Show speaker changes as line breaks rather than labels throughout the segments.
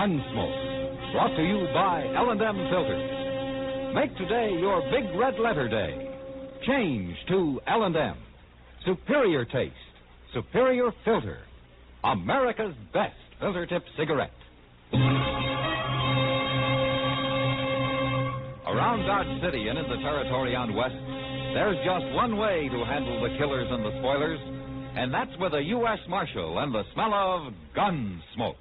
Gunsmoke, brought to you by L&M Filters. Make today your big red letter day. Change to L&M. Superior taste, superior filter. America's best filter tip cigarette. Around Dodge City and in the territory on West, there's just one way to handle the killers and the spoilers, and that's with a U.S. Marshal and the smell of Gunsmoke.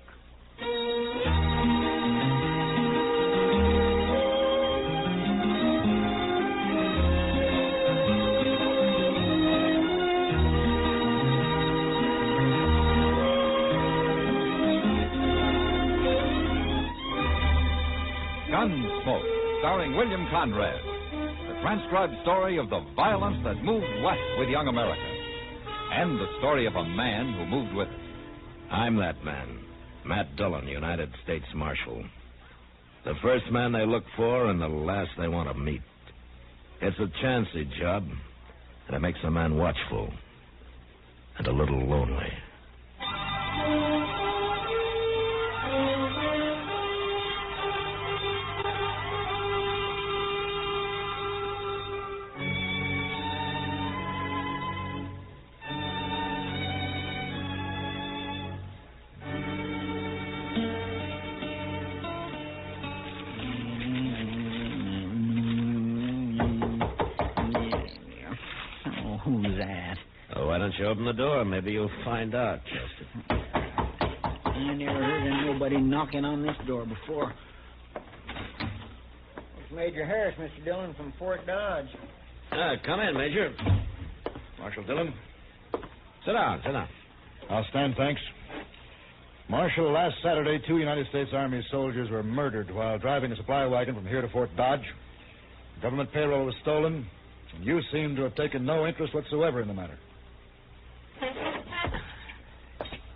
Gunsmoke, starring William Conrad. The transcribed story of the violence that moved west with young America. And the story of a man who moved with it.
I'm that man, Matt Dillon, United States Marshal. The first man they look for and the last they want to meet. It's a chancy job, and it makes a man watchful and a little lonely.
Who's that?
Oh, why don't you open the door? Maybe you'll find out, Chesterton.
I never heard of nobody knocking on this door before. It's Major Harris, Mr. Dillon, from Fort Dodge.
Come in, Major. Marshal Dillon. Sit down.
I'll stand, thanks. Marshal, last Saturday, 2 United States Army soldiers were murdered while driving a supply wagon from here to Fort Dodge. Government payroll was stolen, and you seem to have taken no interest whatsoever in the matter.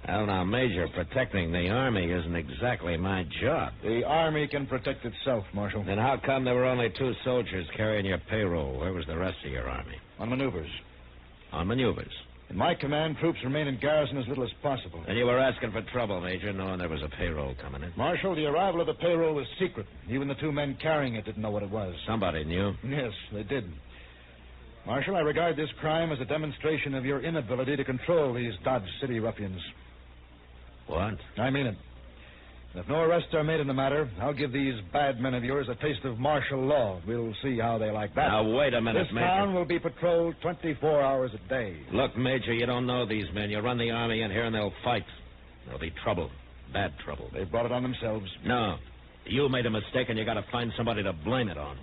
Well, now, Major, protecting the Army isn't exactly my job.
The Army can protect itself, Marshal.
Then how come there were only 2 soldiers carrying your payroll? Where was the rest of your Army?
On maneuvers.
On maneuvers.
In my command, troops remain in garrison as little as possible.
And you were asking for trouble, Major, knowing there was a payroll coming in.
Marshal, the arrival of the payroll was secret. Even the 2 men carrying it didn't know what it was.
Somebody knew.
Yes, they did. Marshal, I regard this crime as a demonstration of your inability to control these Dodge City ruffians.
What?
I mean it. And if no arrests are made in the matter, I'll give these bad men of yours a taste of martial law. We'll see how they like that.
Now, wait a minute,
This
Major.
town will be patrolled 24 hours a day.
Look, Major, you don't know these men. You run the Army in here and they'll fight. There'll be trouble. Bad trouble.
They brought it on themselves.
No. You made a mistake and you got to find somebody to blame it on.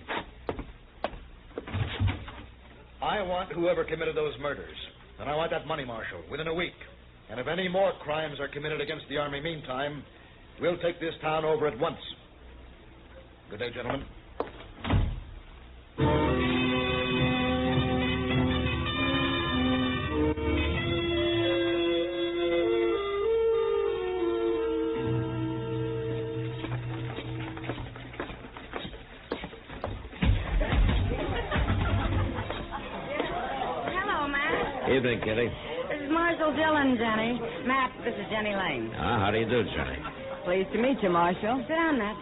I want whoever committed those murders. And I want that money, Marshal, within a week. And if any more crimes are committed against the Army meantime, we'll take this town over at once. Good day, gentlemen.
Hello, Matt.
Evening, Kitty.
This is Marshal Dillon, Jenny. Matt, this is Jenny Lane.
How do you do, Johnny?
Pleased to meet you, Marshal. Sit down, Matt.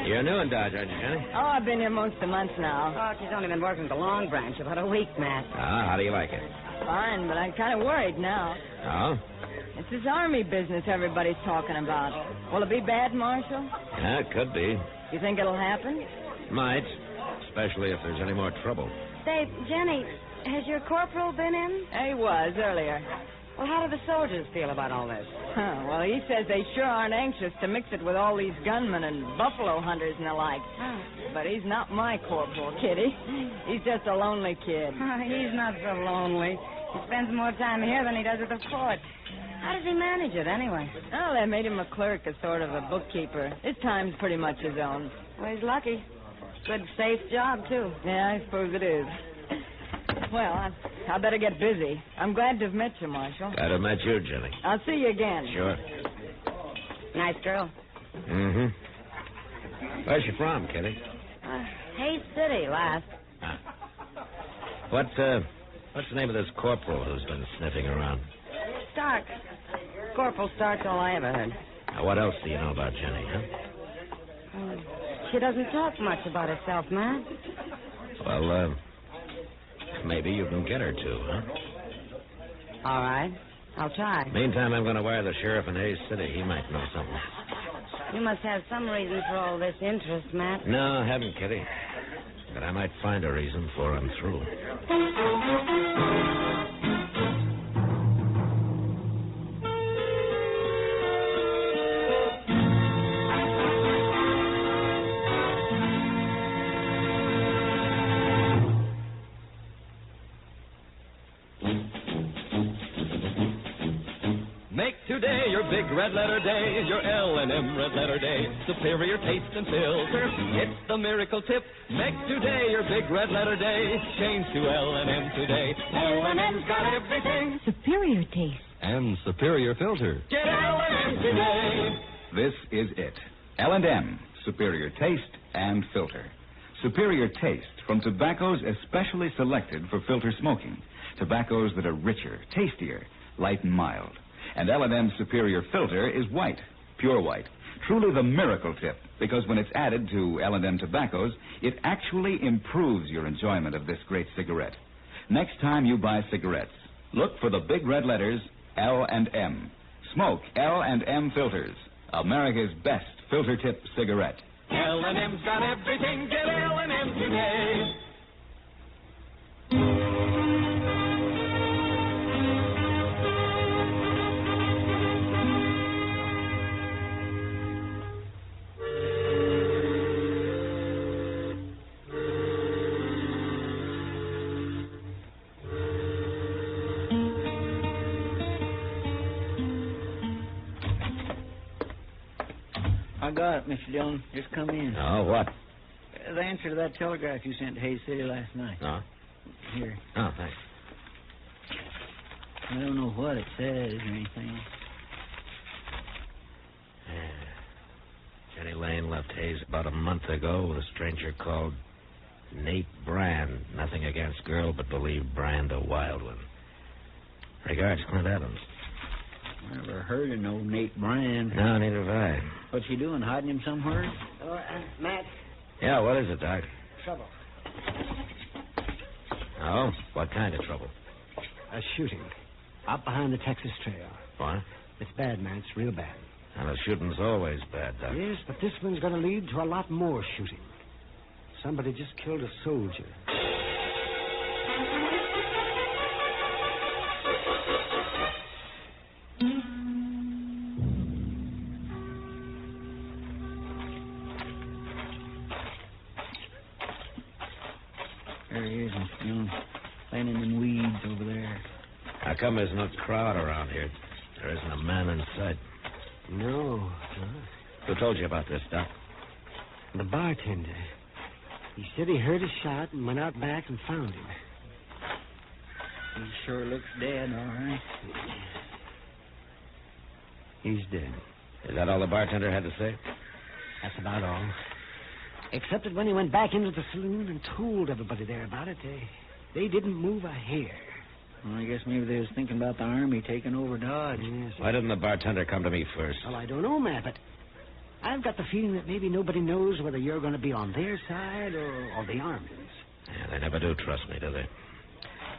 You're new in Dodge, aren't you, Johnny?
Oh, I've been here most of the month now. Oh, she's only been working at the Long Branch about a week, Matt.
How do you like it?
Fine, but I'm kind of worried now.
Oh?
It's this Army business everybody's talking about. Will it be bad, Marshal?
Yeah, it could be.
You think it'll happen?
Might. Especially if there's any more trouble.
Say, Jenny, has your corporal been in?
He was earlier.
Well, how do the soldiers feel about all this?
Well, he says they sure aren't anxious to mix it with all these gunmen and buffalo hunters and the like.
Oh.
But he's not my corporal, Kitty. He's just a lonely kid.
He's not so lonely. He spends more time here than he does at the fort. How does he manage it, anyway?
Oh, they made him a clerk, a sort of a bookkeeper. His time's pretty much his own.
Well, he's lucky. Good, safe job, too.
Yeah, I suppose it is. Well, I better get busy. I'm glad to have met you, Marshal.
Glad to have met you, Jenny.
I'll see you again.
Sure.
Nice girl.
Mm-hmm. Where's she from, Kitty?
Hayes City, last.
What's the name of this corporal who's been sniffing around?
Stark. Corporal Stark's all I ever heard.
Now, what else do you know about Jenny, huh?
She doesn't talk much about herself, Matt.
Well, maybe you can get her to, huh?
All right. I'll try.
Meantime, I'm going to wire the sheriff in Hayes City. He might know something.
You must have some reason for all this interest, Matt.
No, I haven't, Kitty. But I might find a reason before I'm through.
Make today your big red letter day, your L&M red letter day. Superior taste and filter, it's the miracle tip. Make today your big red letter day. Change to L&M today. L&M's got everything.
Superior taste.
And superior filter.
Get L&M today.
This is it. L&M, superior taste and filter. Superior taste from tobaccos especially selected for filter smoking. Tobaccos that are richer, tastier, light and mild. And L&M's superior filter is white, pure white. Truly the miracle tip, because when it's added to L&M tobaccos, it actually improves your enjoyment of this great cigarette. Next time you buy cigarettes, look for the big red letters L&M. Smoke L&M filters, America's best filter tip cigarette.
L&M's got everything. Get L&M today.
I got it, Mr. Dillon. Just come in.
Oh, what?
The answer to that telegraph you sent to Hayes City last night.
Oh?
Here.
Oh, thanks.
I don't know what it says or anything.
Jenny Lane left Hayes about a month ago with a stranger called Nate Brand. Nothing against girl, but believe Brand a wild one. Regards, Clint Adams.
Never heard of no Nate Brand.
No, neither have I.
What's he doing, hiding him somewhere?
Matt.
Yeah, what is it, Doc?
Trouble.
Oh? What kind of trouble?
A shooting. Out behind the Texas Trail.
What?
It's bad, man. It's real bad.
Well, the shooting's always bad, Doc.
Yes, but this one's going to lead to a lot more shooting. Somebody just killed a soldier.
There he is, Mr. Dillon. Laying in them weeds over there.
How come there's no crowd around here? There isn't a man in sight.
No.
Who told you about this, Doc?
The bartender. He said he heard a shot and went out back and found him.
He sure looks dead, all right.
He's dead.
Is that all the bartender had to say?
That's about all. Except that when he went back into the saloon and told everybody there about it, they didn't move a hair.
Well, I guess maybe they was thinking about the army taking over Dodge.
Yes.
Why didn't the bartender come to me first?
Well, I don't know, Matt, but I've got the feeling that maybe nobody knows whether you're going to be on their side or the Army's.
Yeah, they never do trust me, do they?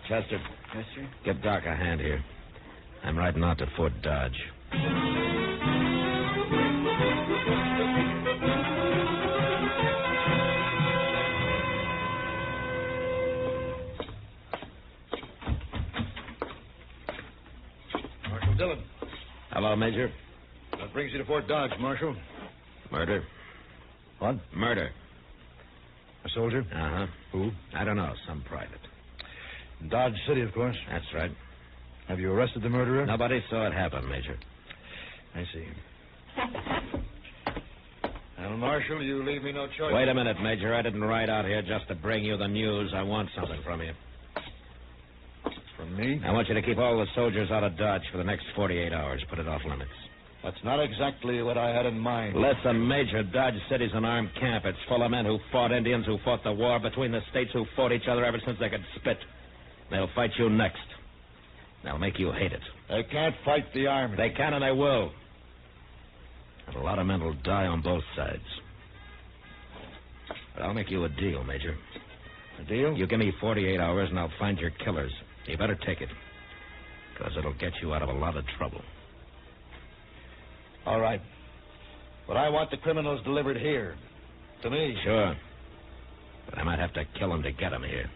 Chester.
Yes, sir.
Give Doc a hand here. I'm riding out to Fort Dodge.
Marshal Dillon.
Hello, Major.
What brings you to Fort Dodge, Marshal?
Murder.
What?
Murder.
A soldier?
Uh-huh.
Who?
I don't know. Some private.
Dodge City, of course.
That's right.
Have you arrested the murderer?
Nobody saw it happen, Major.
I see. Well, Marshal, you leave me no choice.
Wait a minute, Major. I didn't ride out here just to bring you the news. I want something from you.
From me?
I want you to keep all the soldiers out of Dodge for the next 48 hours. Put it off limits.
That's not exactly what I had in mind.
Listen, Major, Dodge City's an armed camp. It's full of men who fought Indians, who fought the war between the states, who fought each other ever since they could spit. They'll fight you next. They'll make you hate it.
They can't fight the Army.
They can and they will. And a lot of men will die on both sides. But I'll make you a deal, Major.
A deal?
You give me 48 hours, and I'll find your killers. You better take it, because it'll get you out of a lot of trouble.
All right. But I want the criminals delivered here. To me.
Sure. But I might have to kill them to get them here.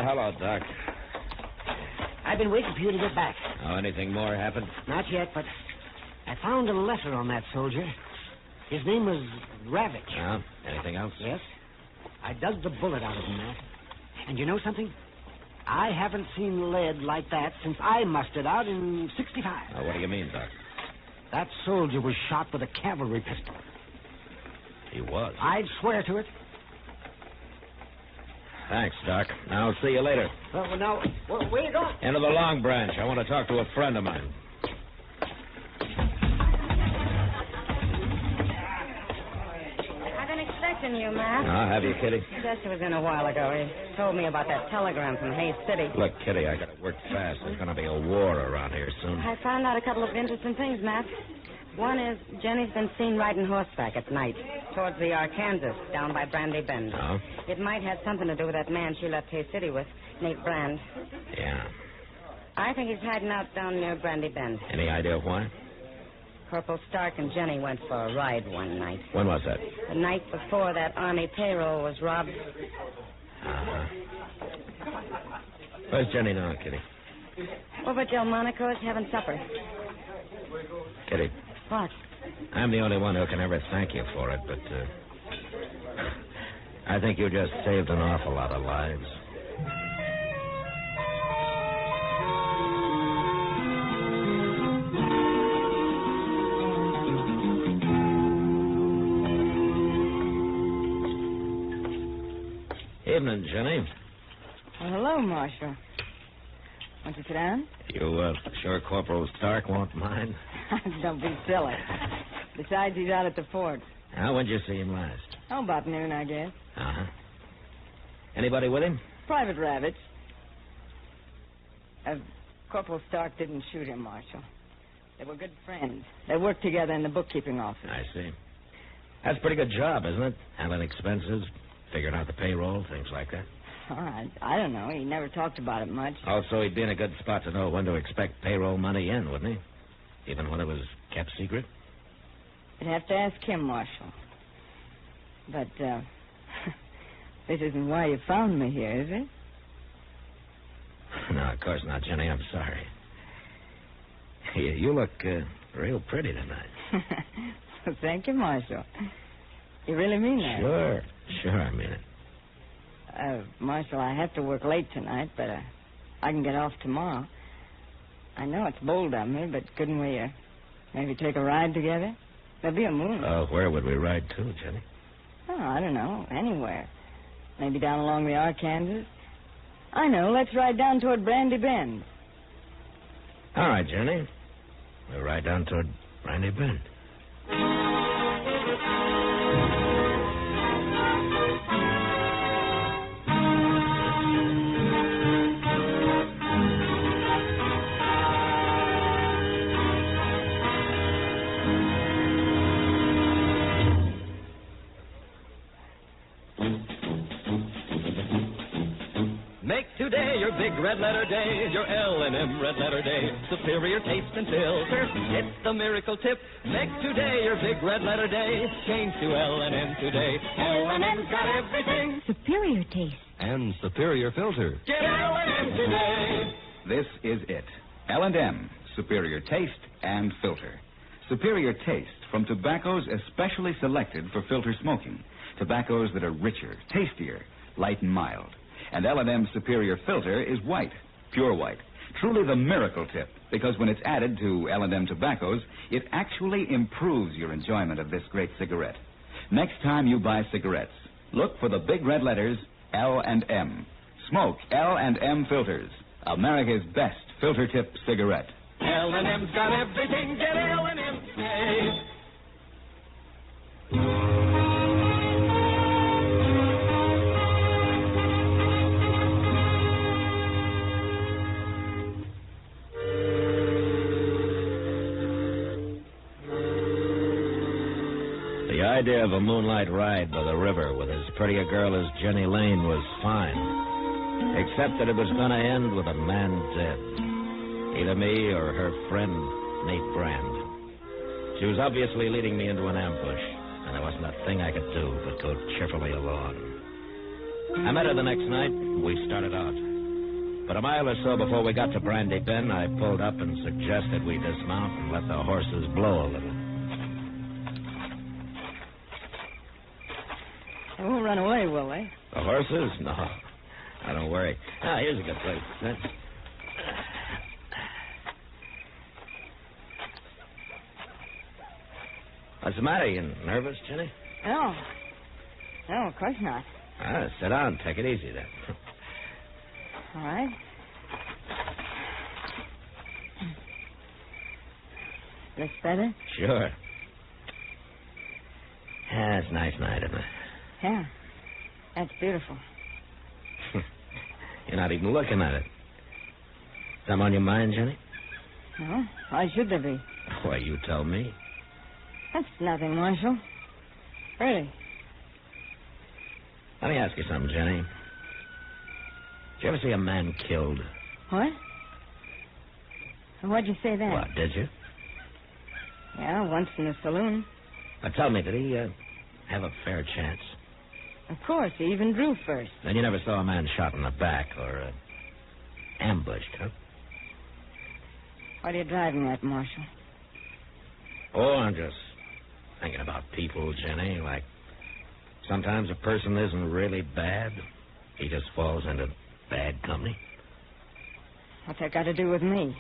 Hello, Doc.
I've been waiting for you to get back.
Oh, anything more happened?
Not yet, but I found a letter on that soldier. His name was Ravitch.
Yeah? Anything else?
Yes. I dug the bullet out of him, Matt. And you know something? I haven't seen lead like that since I mustered out in 65.
Oh, what do you mean, Doc?
That soldier was shot with a cavalry pistol.
He was?
I'd swear to it.
Thanks, Doc. I'll see you later.
Oh, now, where you going?
Into the Long Branch. I want to talk to a friend of mine.
I've been expecting you, Matt.
Oh, have you, Kitty?
Chester was in a while ago. He told me about that telegram from Hayes City.
Look, Kitty, I got to work fast. There's going to be a war around here soon.
I found out a couple of interesting things, Matt. One is Jenny's been seen riding horseback at night towards the Arkansas down by Brandy Bend.
Oh?
It might have something to do with that man she left Hayes City with, Nate Brand.
Yeah.
I think he's hiding out down near Brandy Bend.
Any idea why?
Corporal Stark and Jenny went for a ride one night.
When was that?
The night before that Army payroll was robbed.
Uh-huh. Where's Jenny now, Kitty?
Over at Delmonico's having supper.
Kitty.
What?
I'm the only one who can ever thank you for it, but I think you just saved an awful lot of lives. Evening, Jenny.
Well, hello, Marshal. Want to sit down?
You sure Corporal Stark won't mind?
Don't be silly. Besides, he's out at the fort.
When'd you see him last?
Oh, about noon, I guess.
Uh-huh. Anybody with him?
Private Ravitch. Corporal Stark didn't shoot him, Marshal. They were good friends. They worked together in the bookkeeping office.
I see. That's a pretty good job, isn't it? Handling expenses, figuring out the payroll, things like that.
All right. I don't know. He never talked about it much.
Also, he'd be in a good spot to know when to expect payroll money in, wouldn't he? Even when it was kept secret?
You'd have to ask him, Marshal. But, this isn't why you found me here, is it?
No, of course not, Jenny. I'm sorry. You look real pretty tonight.
Well, thank you, Marshal. You really mean that?
Sure, I mean it.
Marshal, I have to work late tonight, but I can get off tomorrow. I know it's bold of me, but couldn't we maybe take a ride together? There'll be a moon.
Where would we ride to, Jenny?
Oh, I don't know. Anywhere. Maybe down along the Arkansas. I know. Let's ride down toward Brandy Bend.
All right, Jenny. We'll ride down toward Brandy Bend.
Make today your big red letter day, your L&M red letter day. Superior taste and filter, it's the miracle tip. Make today your big red letter day. Change to L&M today. L&M's got everything.
Superior taste.
And superior filter.
Get L&M today.
This is it. L&M, superior taste and filter. Superior taste from tobaccos especially selected for filter smoking. Tobaccos that are richer, tastier, light and mild. And L&M's superior filter is white, pure white. Truly the miracle tip, because when it's added to L&M tobaccos, it actually improves your enjoyment of this great cigarette. Next time you buy cigarettes, look for the big red letters L&M. Smoke L&M filters, America's best filter tip cigarette.
L&M's got everything. Get L&M today.
The idea of a moonlight ride by the river with as pretty a girl as Jenny Lane was fine, except that it was going to end with a man dead. Either me or her friend, Nate Brand. She was obviously leading me into an ambush, and there wasn't a thing I could do but go cheerfully along. I met her the next night, and we started out. But a mile or so before we got to Brandy Bend, I pulled up and suggested we dismount and let the horses blow a little.
They won't run away, will they?
The horses? No. I don't worry. Ah, here's a good place. What's the matter? You nervous, Jenny?
No. No, of course not.
Ah, sit down. Take it easy, then.
All right. This better?
Sure. Yeah, it's a nice night, isn't it?
Yeah. That's beautiful.
You're not even looking at it. Something on your mind, Jenny?
No. Why should there be?
Why, you tell me.
That's nothing, Marshal. Pretty.
Let me ask you something, Jenny. Did you ever see a man killed?
What? Why'd you say that?
What, did you?
Yeah, once in the saloon.
Now, tell me, did he have a fair chance?
Of course, he even drew first.
Then you never saw a man shot in the back or ambushed, huh?
What are you driving at, Marshal?
Oh, I'm just thinking about people, Jenny. Like, sometimes a person isn't really bad. He just falls into bad company.
What's that got to do with me?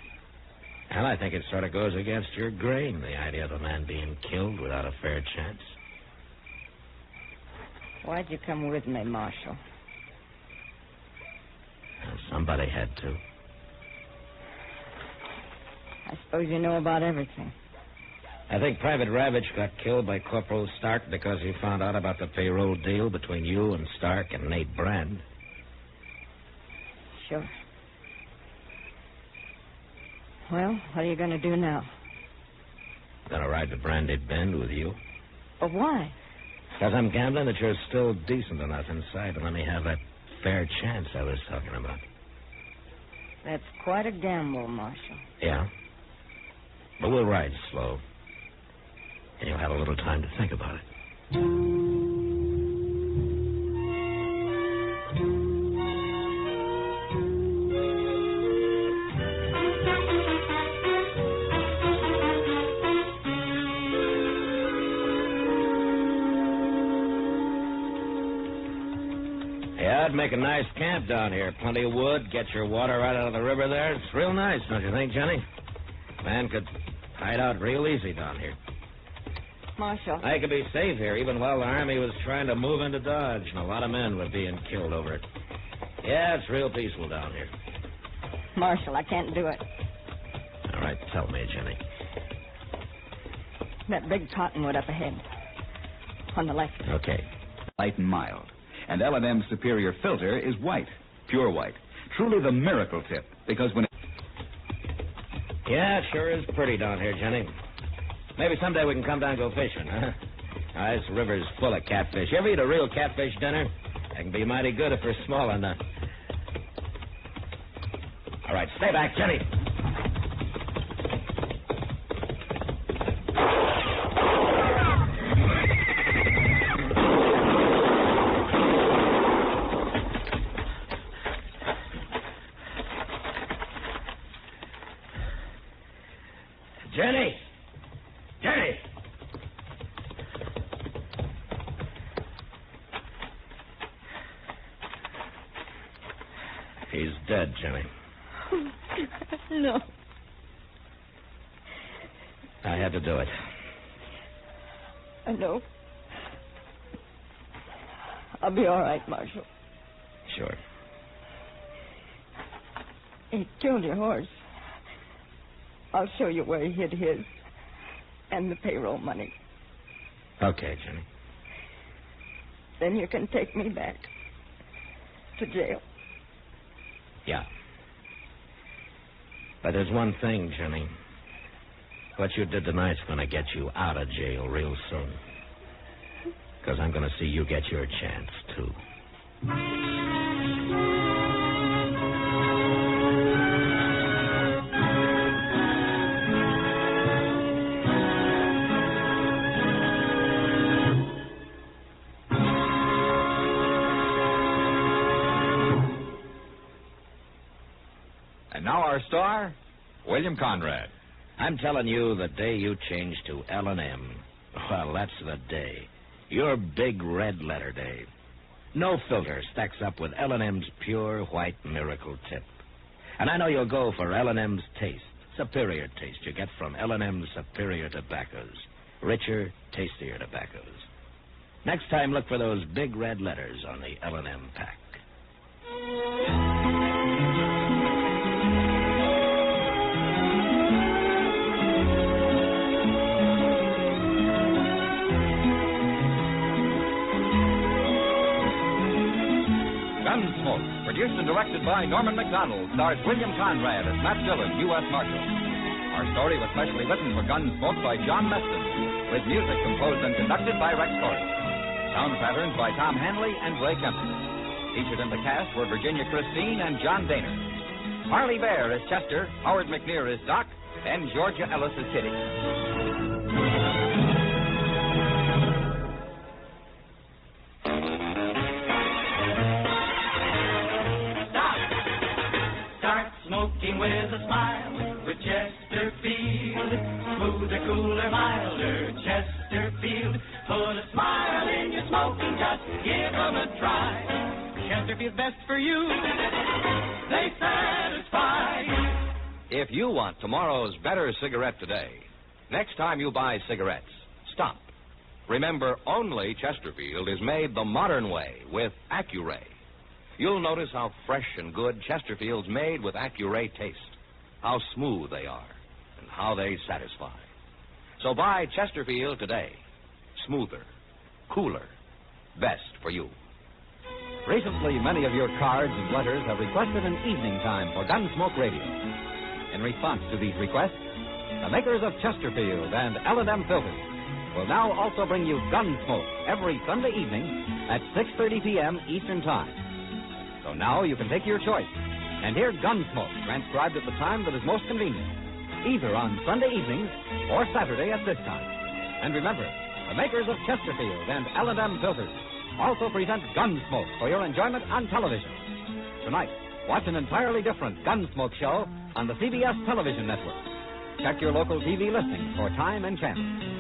Well, I think it sort of goes against your grain, the idea of a man being killed without a fair chance.
Why'd you come with me, Marshal?
Well, somebody had to.
I suppose you know about everything.
I think Private Ravage got killed by Corporal Stark because he found out about the payroll deal between you and Stark and Nate Brand.
Sure. Well, what are you going to do now?
Gonna ride to Brandy Bend with you.
But why?
Because I'm gambling that you're still decent enough inside to let me have that fair chance I was talking about.
That's quite a gamble, Marshal.
Yeah? But we'll ride slow. And you'll have a little time to think about it. Yeah, I'd make a nice camp down here. Plenty of wood, get your water right out of the river there. It's real nice, don't you think, Jenny? Man could hide out real easy down here.
Marshal.
I could be safe here even while the Army was trying to move into Dodge, and a lot of men were being killed over it. Yeah, it's real peaceful down here.
Marshal, I can't do it.
All right, tell me, Jenny.
That big cottonwood up ahead. On the left.
Okay. Light and mild. And L&M's superior filter is white, pure white. Truly the miracle tip, because when...
Yeah, it sure is pretty down here, Jenny. Maybe someday we can come down and go fishing, huh? This river's full of catfish. You ever eat a real catfish dinner? They can be mighty good if they're small enough. All right, stay back, Jenny. Jenny! Jenny! He's dead, Jenny.
No.
I had to do it.
I know. I'll be all right, Marshal.
Sure.
He killed your horse. I'll show you where he hid his and the payroll money.
Okay, Jenny.
Then you can take me back to jail.
Yeah. But there's one thing, Jenny. What you did tonight's going to get you out of jail real soon. Because I'm going to see you get your chance, too.
And now our star, William Conrad.
I'm telling you, the day you change to L&M, well, that's the day. Your big red letter day. No filter stacks up with L&M's pure white miracle tip. And I know you'll go for L&M's taste, superior taste you get from L&M's superior tobaccos. Richer, tastier tobaccos. Next time, look for those big red letters on the L&M pack.
Gunsmoke, produced and directed by Norman McDonald, stars William Conrad as Matt Dillon, U.S. Marshal. Our story was specially written for Gunsmoke by John Meston, with music composed and conducted by Rex Corey. Sound patterns by Tom Hanley and Ray Kemper. Featured in the cast were Virginia Christine and John Daner. Harley Bear is Chester, Howard McNear is Doc, and Georgia Ellis is Kitty.
Smoking with a smile with Chesterfield. Smoother, cooler, milder Chesterfield. Put a smile in your smoking, just give them a try. Chesterfield's best for you. They satisfy.
If you want tomorrow's better cigarette today, next time you buy cigarettes, stop. Remember, only Chesterfield is made the modern way with Accuray. You'll notice how fresh and good Chesterfield's made with Accuray taste, how smooth they are, and how they satisfy. So buy Chesterfield today. Smoother, cooler, best for you.
Recently, many of your cards and letters have requested an evening time for Gunsmoke Radio. In response to these requests, the makers of Chesterfield and L&M filters will now also bring you Gunsmoke every Sunday evening at 6:30 p.m. Eastern Time. So now you can take your choice and hear Gunsmoke transcribed at the time that is most convenient, either on Sunday evenings or Saturday at this time. And remember, the makers of Chesterfield and L&M filters also present Gunsmoke for your enjoyment on television. Tonight, watch an entirely different Gunsmoke show on the CBS television network. Check your local TV listings for time and channel.